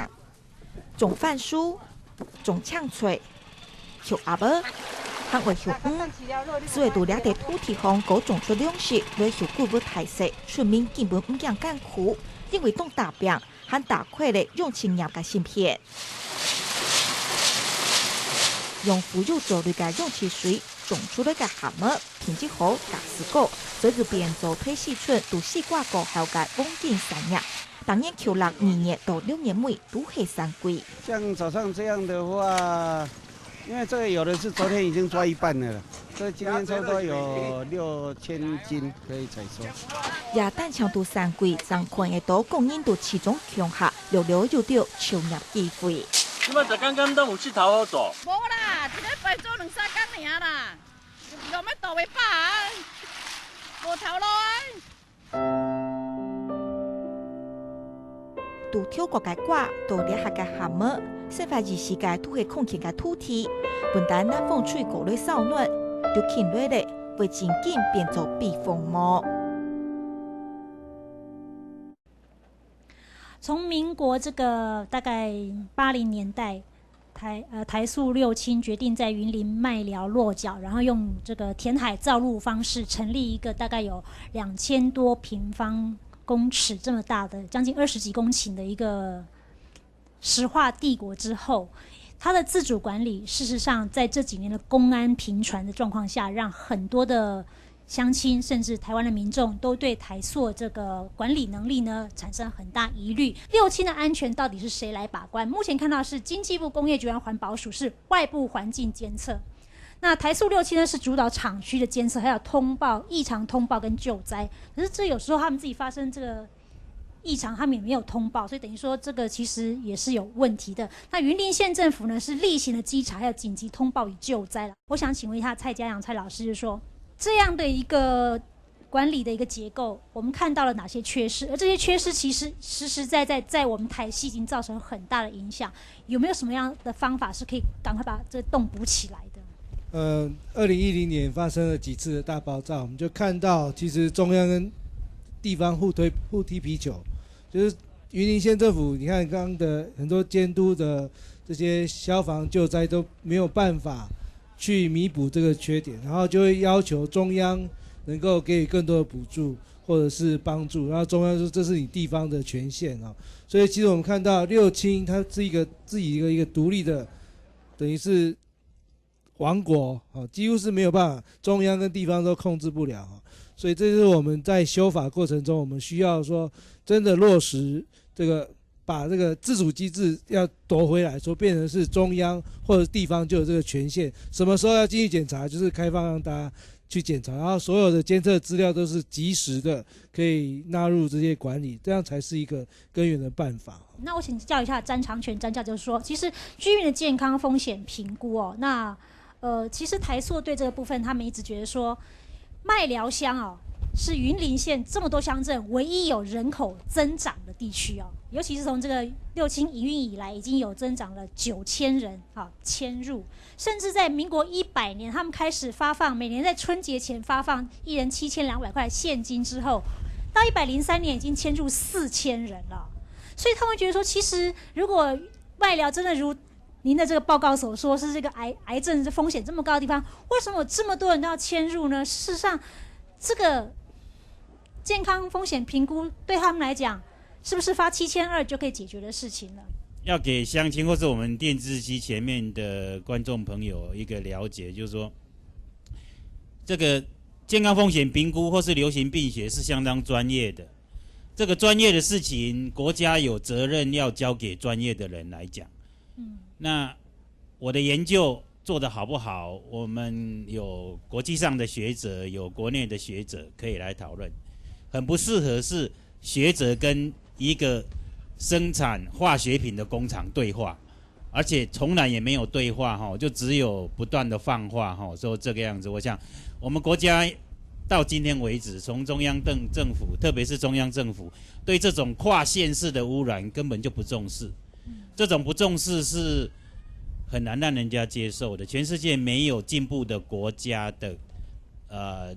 Speaker 6: 種番薯、種薔菜、澆鴨母，還為澆黃，所以到了地土地方各種出糧食來澆谷物太食，村民根本唔想艱苦，因為當打拼還打開了用青葉嘅芯片。用腐乳做類嘅用汽水，種出嚟嘅鹹物，品質好，價值高，所以變做推四村都西瓜過後嘅穩定產業。當然求6年到6年尾都係3季。
Speaker 21: 像早上這樣的話，因為這個有的是昨天已經抓一半了，所以今天差不多有6000斤可以採收。
Speaker 6: 也但長度3季，張款嘅島供應到其中強下，略略有到超入機會。
Speaker 22: 你們這剛剛都有去頭好做？
Speaker 18: 無啦，一禮拜做2、3天爾啦，又咩倒袂飽，無頭路啊！
Speaker 6: 都挑過嘅瓜，到了下嘅鹹物，生發異世界都係空氣嘅土地，本但南風吹過來掃暖，就傾落嚟，會漸漸變做避風膜。
Speaker 1: 从民国这个大概80年代，台塑六轻决定在云林麦寮落脚，然后用这个填海造陆方式成立一个大概有2000多平方公尺这么大的，将近20几公顷的一个石化帝国之后，它的自主管理，事实上在这几年的公安频传的状况下，让很多的乡亲甚至台湾的民众都对台塑这个管理能力呢产生很大疑虑。六轻的安全到底是谁来把关？目前看到是经济部工业局和环保署是外部环境监测，那台塑六轻呢是主导厂区的监测，还有通报异常通报跟救灾。可是这有时候他们自己发生这个异常，他们也没有通报，所以等于说这个其实也是有问题的。那云林县政府呢是例行的稽查，还有紧急通报与救灾了。我想请问一下蔡家阳蔡老师，就是说这样的一个管理的一个结构，我们看到了哪些缺失？而这些缺失其实实实在在在我们台西已经造成很大的影响。有没有什么样的方法是可以赶快把这个洞补起来的
Speaker 16: ？2010年发生了几次的大爆炸，我们就看到其实中央跟地方互踢皮球，就是云林县政府，你看刚刚的很多监督的这些消防救灾都没有办法去弥补这个缺点，然后就会要求中央能够给予更多的补助或者是帮助，然后中央说这是你地方的权限啊，所以其实我们看到六轻它是一个自己一个独立的，等于是王国啊，几乎是没有办法，中央跟地方都控制不了啊，所以这是我们在修法过程中，我们需要说真的落实这个。把这个自主机制要夺回来，说变成是中央或者地方就有这个权限，什么时候要进去检查，就是开放让大家去检查，然后所有的监测资料都是及时的，可以纳入这些管理，这样才是一个根源的办法。
Speaker 1: 那我请教一下詹长全专家，就是说，其实居民的健康风险评估哦，那其实台塑对这个部分，他们一直觉得说，麦寮乡哦，是云林县这么多乡镇唯一有人口增长的地区哦，尤其是从这个六轻营运以来，已经有增长了9000人迁入，甚至在民国100年，他们开始发放每年在春节前发放1人7200块现金之后，到103年已经迁入4000人了。所以他们觉得说，其实如果麦寮真的如您的这个报告所说，是这个癌症风险这么高的地方，为什么有这么多人都要迁入呢？事实上，这个健康风险评估对他们来讲，是不是发7200就可以解决的事情了？
Speaker 3: 要给乡亲或是我们电视机前面的观众朋友一个了解，就是说，这个健康风险评估或是流行病学是相当专业的。这个专业的事情，国家有责任要交给专业的人来讲。那我的研究做得好不好，我们有国际上的学者，有国内的学者可以来讨论。很不适合是学者跟一个生产化学品的工厂对话，而且从来也没有对话就只有不断的放话说这个样子。我想我们国家到今天为止，从中央政府，特别是中央政府，对这种跨县市的污染根本就不重视。这种不重视是很难让人家接受的。全世界没有进步的国家的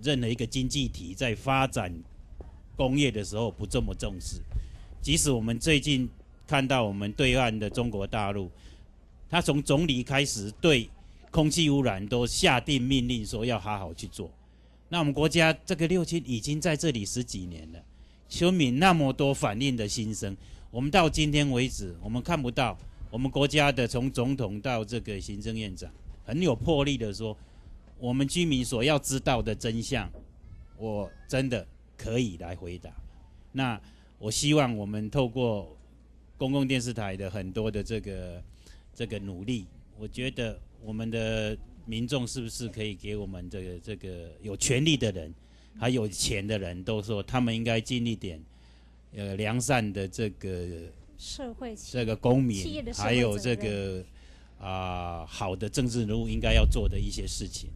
Speaker 3: 任何一个经济体在发展工业的时候不这么重视。即使我们最近看到我们对岸的中国大陆，他从总理开始对空气污染都下定命令说要好好去做。那我们国家这个六轻已经在这里10几年了，村民那么多反映的心声，我们到今天为止，我们看不到我们国家的从总统到这个行政院长很有魄力的说，我们居民所要知道的真相，我真的可以来回答。那我希望我们透过公共电视台的很多的这个努力，我觉得我们的民众是不是可以给我们这个有权利的人，还有钱的人都说，他们应该尽一点良善的这个
Speaker 1: 社会
Speaker 3: 这个公民，还有这
Speaker 1: 个
Speaker 3: 好的政治人物应该要做的一些事情。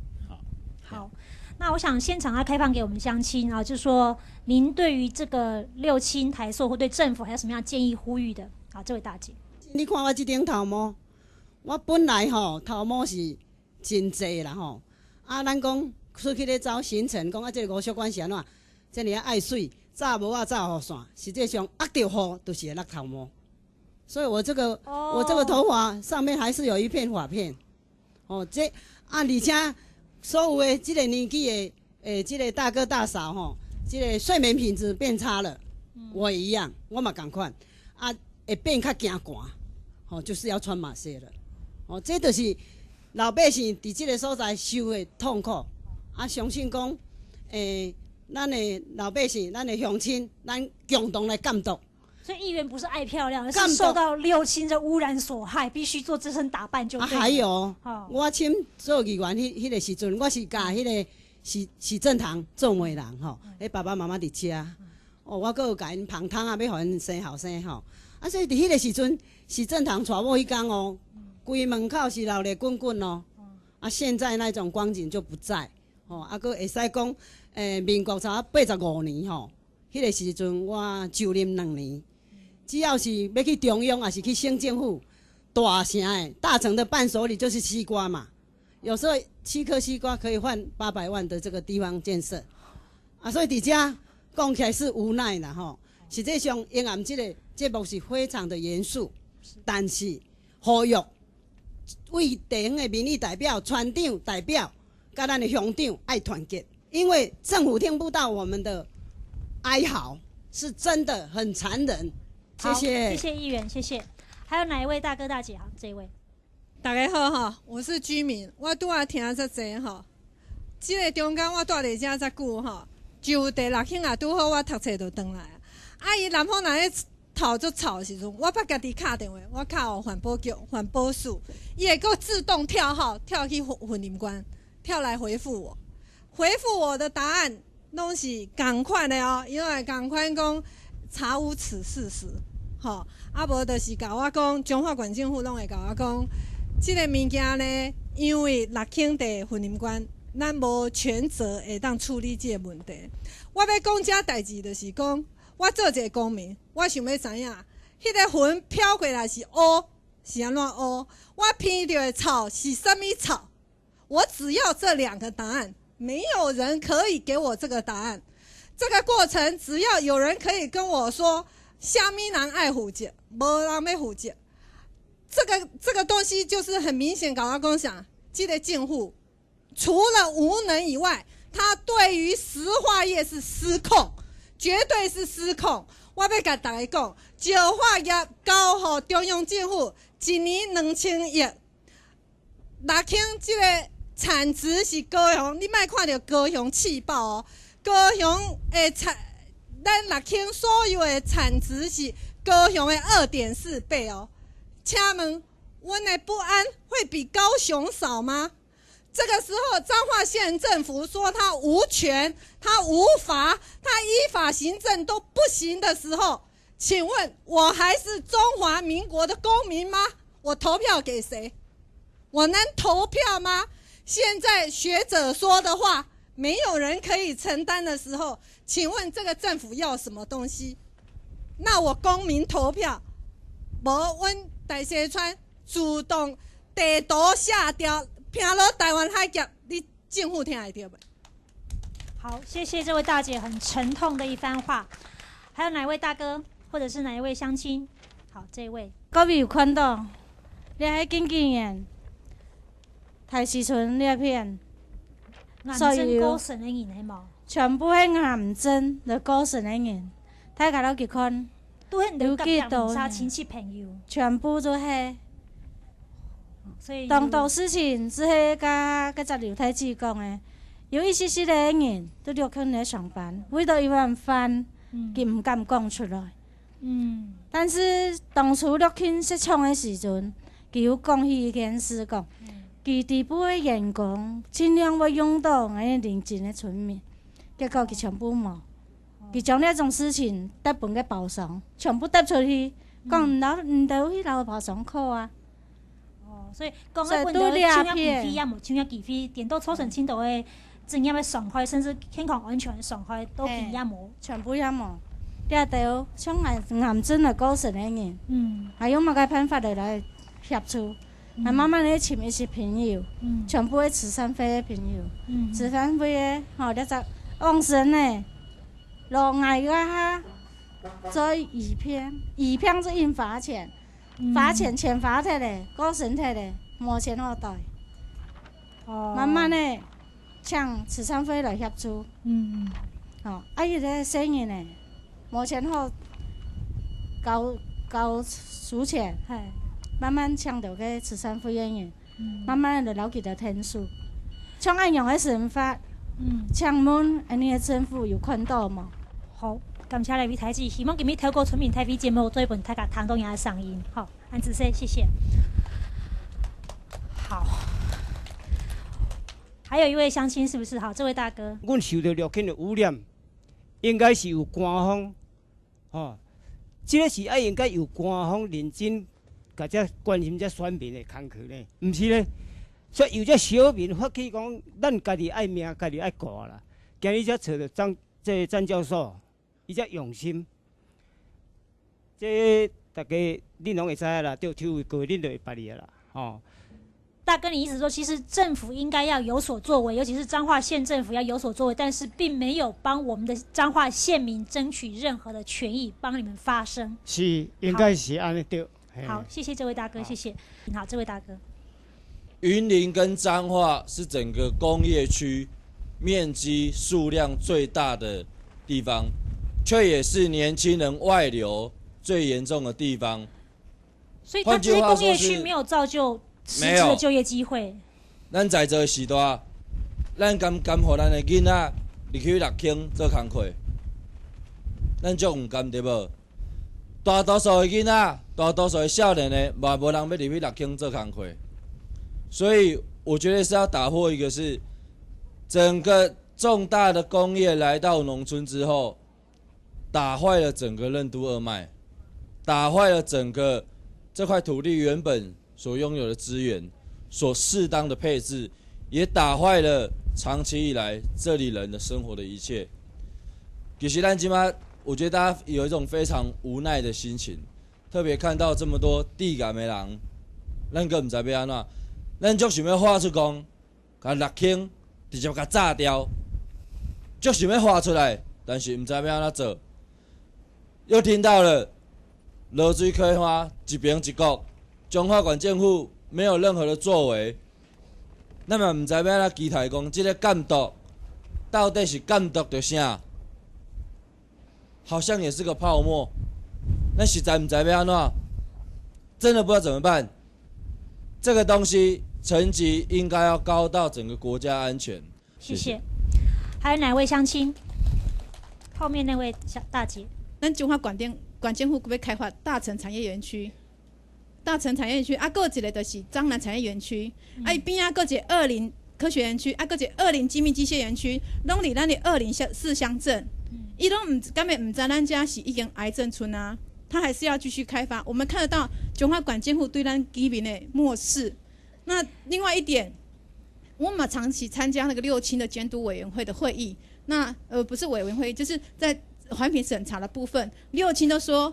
Speaker 1: 好，那我想现场要开放给我们乡亲就是说您对于这个六轻台塑或对政府还有什么样建议呼吁的？好，这位大姐，
Speaker 7: 你看我这顶头毛，我本来头毛是真济啦咱讲出去咧走行程，讲这个五小管是安怎，这里爱水。炸无炸雨伞，实际上压到雨都是会落头毛，所以我这个头发上面还是有一片发片，而且所有的这个年纪的这个大哥大嫂这个睡眠品质变差了，我也一样，我嘛同款会变较惊寒，就是要穿马靴了，这就是老百姓伫这个所在受的痛苦，相信讲咱的老百姓，咱的乡亲，咱共同来监督。
Speaker 1: 所以议员不是爱漂亮，而是受到六轻的污染所害，必须做这身打扮就对了。
Speaker 7: 还有，我请做议员迄个时阵，我是甲迄个市政堂做媒人迄爸爸妈妈伫遮，我搁有甲因捧汤要互因生后生所以伫迄个时阵，市政堂带我迄天规门口是闹热滚滚现在那种光景就不在搁会使讲。民国85年迄个时阵我就任2年，只要是要去中央，还是去省政府，大城的伴手礼就是西瓜嘛。有时候7颗西瓜可以换800万的这个地方建设，所以伫遮讲起来是无奈啦实际上，因俺这个节目是非常的严肃，但是呼吁为地方的民意代表、村长代表，甲咱的乡长爱团结。因为政府听不到我们的哀嚎，是真的很残忍。谢谢，
Speaker 1: 谢谢议员，谢谢。还有哪一位大哥大姐？好，这一位。
Speaker 8: 大家好我是居民，我拄仔听遮济这个中间我住伫遮遮久就第6轻拄好我读册就回来伊南方人咧头足吵的时阵，我捌家己敲电话，我敲环保局、环保署，伊会够自动跳号跳去云林关，跳来回复我。回复我的答案拢是同款的因为同款讲查无此事实，无就是甲我讲，中华县政府拢会甲我讲，这个物件呢，因为6轻地云林关咱无全责会当处理这个问题。我要讲这代志，就是讲，我做一个公民，我想要知影，迄个云飘过来是乌，是安怎乌？我闻到的草是什么草？我只要这2个答案，没有人可以给我这个答案。这个过程，只要有人可以跟我说，虾米人爱负责，无人要负责。这个东西就是很明显，搞我讲啥，这个政府除了无能以外，他对于石化业是失控，绝对是失控。我要甲大家讲，石化业交予中央政府1年2000亿，六轻这个产值是高雄，你莫看到高雄气爆哦，高雄的咱六轻所有的产值是高雄的2.4倍哦。请问，阮的不安会比高雄少吗？这个时候，彰化县政府说他无权、他无法、他依法行政都不行的时候，请问我还是中华民国的公民吗？我投票给谁？我能投票吗？现在学者说的话，没有人可以承担的时候，请问这个政府要什么东西？那我公民投票，无阮大西川主动地图下掉，拼落台湾海峡，你政府听会到没？
Speaker 1: 好，谢谢这位大姐很沉痛的一番话。还有哪一位大哥，或者是哪一位乡亲？好，这一位。
Speaker 10: 各位有看到，你还紧紧的，台西村那片，
Speaker 1: 所以高神的人系冇，
Speaker 10: 全部迄癌症的高神的人，睇下到去看，
Speaker 1: 有几多亲戚朋友，
Speaker 10: 全部都系。
Speaker 1: 所以
Speaker 10: 当道事情只系甲刘太子讲的，有一些些的人都要肯来上班，为到一碗饭，佢唔敢讲出来。但是当初陆庆设厂的时阵，佢有讲一件事讲，佢地部的员工尽量要用到迄邻近的村民，结果佢全部冇，佢将那种事情搭本个包装，全部搭出去，讲唔到去老包装扣啊。
Speaker 1: 所以讲到问到抢药机费也无抢药机费，电到造成青岛的职业的伤害，甚至健康安全的伤害都比也无，
Speaker 10: 全部也无。掠到像癌症的过世的人，还有乜个办法的来协助，还慢慢的寻一些朋友，全部的慈善会的朋友，慈善会的吼，你只往生的，落癌个哈，做遗片，遗片是印罚钱。罚钱，钱罚摕嘞，过身摕嘞，无钱好带。慢慢的，请慈善会来协助。伊个生意呢，无钱好交输钱，慢慢请到个慈善会的人，慢慢的了解到天数。像按用的神法，请问安尼个政府有看到吗？
Speaker 1: 好。感谢两位太子，希望今日透过村民台北节目对本大家谈动下声音。好，安子生，谢谢。好，还有一位乡亲是不是？好，这位大哥。
Speaker 12: 阮受到陆庆的污染，应该是有官方，这个是应该有官方认真，甲这关心这选民的工课呢，唔是呢？所以有这小民发起讲，咱家己爱命，家己爱过啦。今日才找到张教授。伊只用心，这大家恁拢会知啦，对抽位过恁就会捌你啦，
Speaker 1: 大哥，你意思说，其实政府应该要有所作为，尤其是彰化县政府要有所作为，但是并没有帮我们的彰化县民争取任何的权益，帮你们发声。
Speaker 12: 是，应该是安尼对。
Speaker 1: 好，谢谢这位大哥，谢谢。好，这位大哥。
Speaker 23: 云林跟彰化是整个工业区面积数量最大的地方。却也是年轻人外流最严重的地方，
Speaker 1: 所以它这些工业区没有造就实质的就业机会。
Speaker 23: 咱在座时代，咱敢互咱的囡仔入去六轻做工课，咱足唔甘对无？大多数的囡仔，大多数的少年呢，无人要入去六轻做工课，所以我觉得是要打破一个是整个重大的工业来到农村之后。打坏了整个任督二脉，打坏了整个这块土地原本所拥有的资源，所适当的配置，也打坏了长期以来这里人的生活的一切。其实咱今嘛，我觉得大家有一种非常无奈的心情，特别看到这么多地感的人，咱个唔知要安怎，咱就想要画出讲，甲六轻直接甲炸掉，就想要画出来，但是唔知要安怎做。又听到了落水开花，一边一国，中华县政府没有任何的作为，那么唔知要安怎期待讲，这个监督到底是监督着啥？好像也是个泡沫。那实在唔知要安怎，真的不知道怎么办。这个东西层级应该要高到整个国家安全。
Speaker 1: 谢谢。还有哪位乡亲？后面那位小大姐。
Speaker 14: 咱中华县政府要开发大成产业园区，啊，搁一个就是彰南产业园区，啊，伊边啊搁一个20科学园区，啊，搁一个20精密机械园区，拢伫咱的204乡镇。伊拢根本唔知咱家是已经癌症村啊，他还是要继续开发。我们看得到中华县政府对咱居民的漠视。那另外一点，我们长期参加那个6轻的监督委员会的会议，那不是委员会，就是在环评审查的部分，6轻都说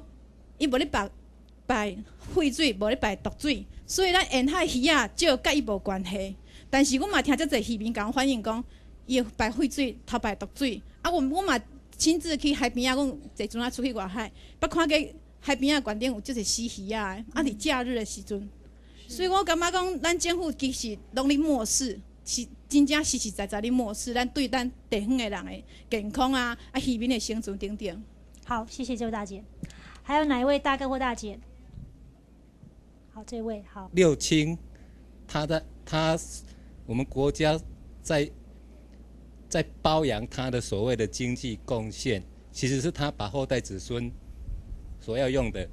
Speaker 14: 伊无咧排废水，无咧排毒水，所以咱沿海鱼仔就甲伊无关系。但是我嘛听遮侪渔民讲反映讲，伊排废水，偷排毒水，啊我嘛亲自去海边啊，讲坐船啊出去外海，捌看见海边啊悬顶有即个死鱼仔的，啊伫假日的时阵，所以我感觉讲，咱政府其实拢咧漠视，是真正实实在在咧漠视咱对咱地方的人的健康啊，渔民的生存等等。
Speaker 1: 好，谢谢这位大姐。还有哪一位大哥或大姐？好，这位好。
Speaker 15: 6轻，我们国家在褒扬他的所谓的经济贡献，其实是他把后代子孙所要用的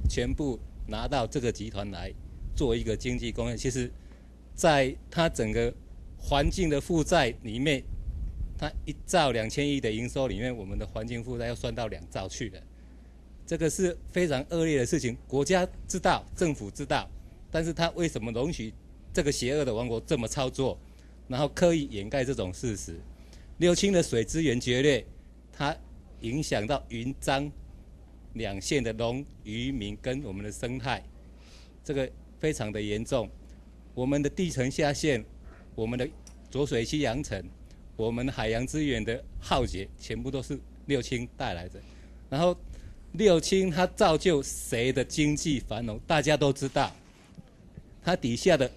Speaker 15: 全部拿到这个集团来做一个经济贡献。其实，在他整个环境的负债里面，他1兆2000亿的营收里面，我们的环境负债要算到2兆去了。这个是非常恶劣的事情，国家知道，政府知道，但是他为什么容许这个邪恶的王国这么操作，然后刻意掩盖这种事实？6轻的水资源决裂，它影响到云漳2县的农渔民跟我们的生态，这个非常的严重。我们的地层下陷，我们的浊水溪扬尘，我们海洋资源的浩劫，全部都是6轻带来的。然后6轻它造就谁的经济繁荣，大家都知道，它底下的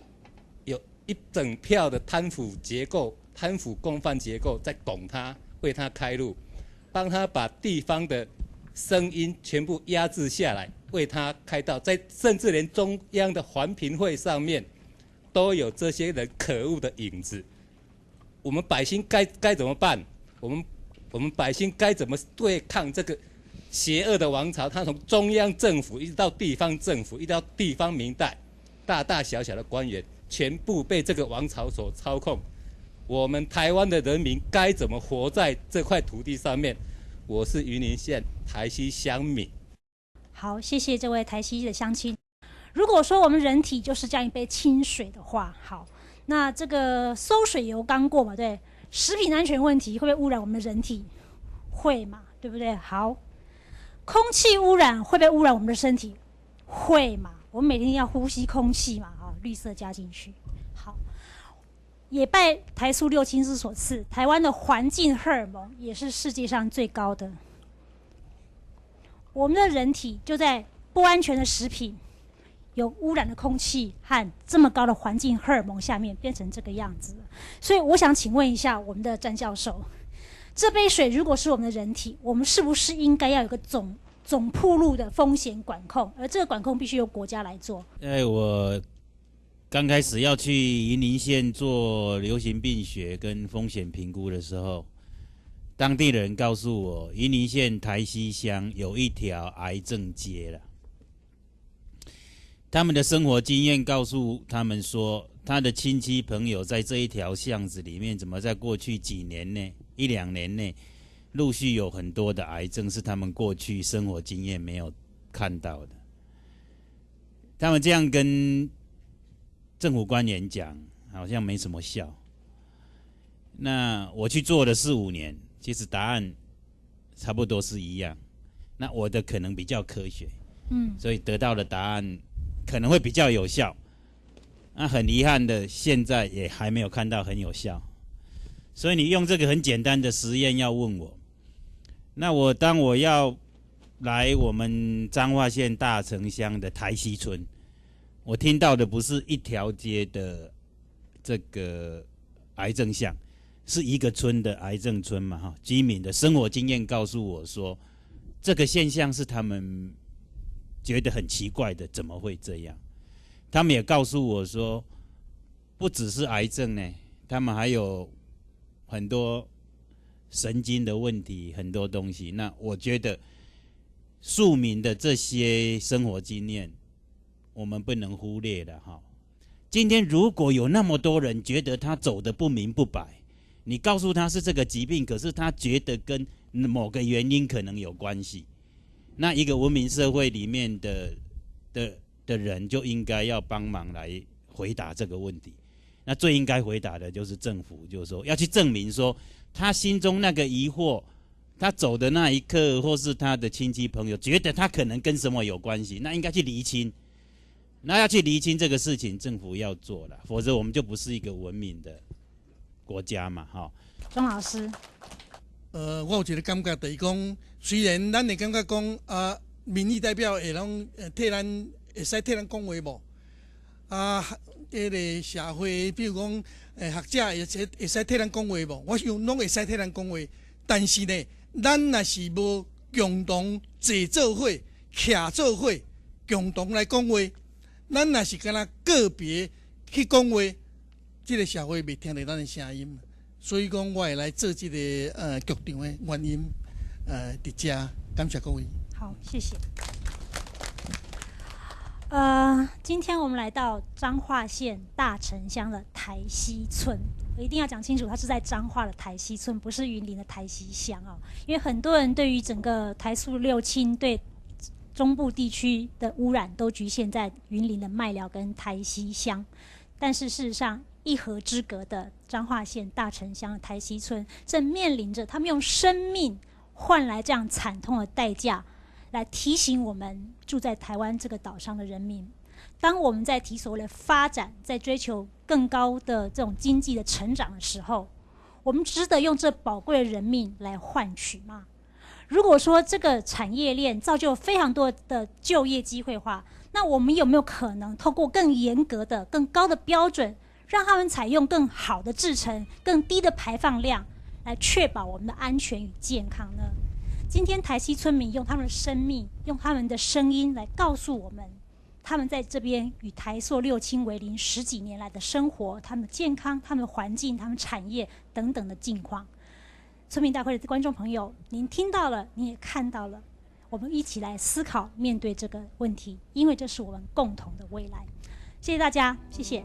Speaker 15: 有一整票的贪腐结构。贪腐共犯结构在拱他，为他开路，帮他把地方的声音全部压制下来，为他开道。甚至连中央的环评会上面都有这些人可恶的影子。我们百姓该怎么办？我们百姓该怎么对抗这个邪恶的王朝？他从中央政府一直到地方政府，一直到地方民代，大大小小的官员全部被这个王朝所操控。我们台湾的人民该怎么活在这块土地上面？我是云林县台西乡民。
Speaker 1: 好，谢谢这位台西的乡亲。如果说我们人体就是这样一杯清水的话，好，那这个馊水油刚过嘛，对，食品安全问题会不会污染我们的人体？会嘛，对不对？好，空气污染会不会污染我们的身体？会嘛，我们每天要呼吸空气嘛，啊，绿色加进去。好。也拜台塑6轻之所赐，台湾的环境荷尔蒙也是世界上最高的。我们的人体就在不安全的食品、有污染的空气和这么高的环境荷尔蒙下面变成这个样子。所以我想请问一下我们的詹教授，这杯水如果是我们的人体，我们是不是应该要有个总暴露的风险管控？而这个管控必须由国家来做。
Speaker 3: 我刚开始要去云林县做流行病学跟风险评估的时候，当地人告诉我，云林县台西乡有一条癌症街了。他们的生活经验告诉他们说，他的亲戚朋友在这一条巷子里面，怎么在过去几年内1-2年内，陆续有很多的癌症是他们过去生活经验没有看到的。他们这样跟政府官员讲，好像没什么效。那我去做了4-5年，其实答案差不多是一样。那我的可能比较科学，所以得到的答案可能会比较有效。那很遗憾的，现在也还没有看到很有效。所以你用这个很简单的实验要问我，那当我要来我们彰化县大城乡的台西村，我听到的不是一条街的这个癌症项，是一个村的癌症村嘛，哈，居民的生活经验告诉我说，这个现象是他们觉得很奇怪的，怎么会这样？他们也告诉我说，不只是癌症呢，他们还有很多神经的问题，很多东西。那我觉得庶民的这些生活经验，我们不能忽略的哈。今天如果有那么多人觉得他走得不明不白，你告诉他是这个疾病，可是他觉得跟某个原因可能有关系，那一个文明社会里面的人就应该要帮忙来回答这个问题。那最应该回答的就是政府，就是说要去证明说他心中那个疑惑，他走的那一刻，或是他的亲戚朋友觉得他可能跟什么有关系，那应该去厘清。那要去厘清这个事情，政府要做了，否则我们就不是一个文明的国家嘛，哈。
Speaker 1: 钟老师，
Speaker 4: 我有一个感觉，就是讲，虽然咱会感觉讲民意代表会拢会使替咱讲话无？迄个社会，比如讲学者会使替咱讲话无？我想拢会使替咱讲话，但是呢，咱若是无共同坐做伙、徛做伙，共同来讲话，咱若是敢若个别去讲话，这个社会袂听到咱的声音。所以讲，我会来做这个局长的原因，伫遮感谢各位。
Speaker 1: 好，谢谢。今天我们来到彰化县大城乡的台西村，我一定要讲清楚，它是在彰化的台西村，不是云林的台西乡哦。因为很多人对于整个台塑六轻对中部地区的污染都局限在云林的麦寮跟台西乡，但是事实上，一河之隔的彰化县大城乡的台西村，正面临着他们用生命换来这样惨痛的代价，来提醒我们住在台湾这个岛上的人民，当我们在提所谓的发展，在追求更高的这种经济的成长的时候，我们值得用这宝贵的人命来换取吗？如果说这个产业链造就非常多的就业机会化，那我们有没有可能透过更严格的、更高的标准，让他们采用更好的制程、更低的排放量，来确保我们的安全与健康呢？今天台西村民用他们的生命，用他们的声音来告诉我们，他们在这边与台塑六轻为邻10几年来的生活，他们的健康、他们的环境、他们产业等等的境况。村民大会的观众朋友，您听到了，你也看到了，我们一起来思考面对这个问题，因为这是我们共同的未来。谢谢大家，谢谢。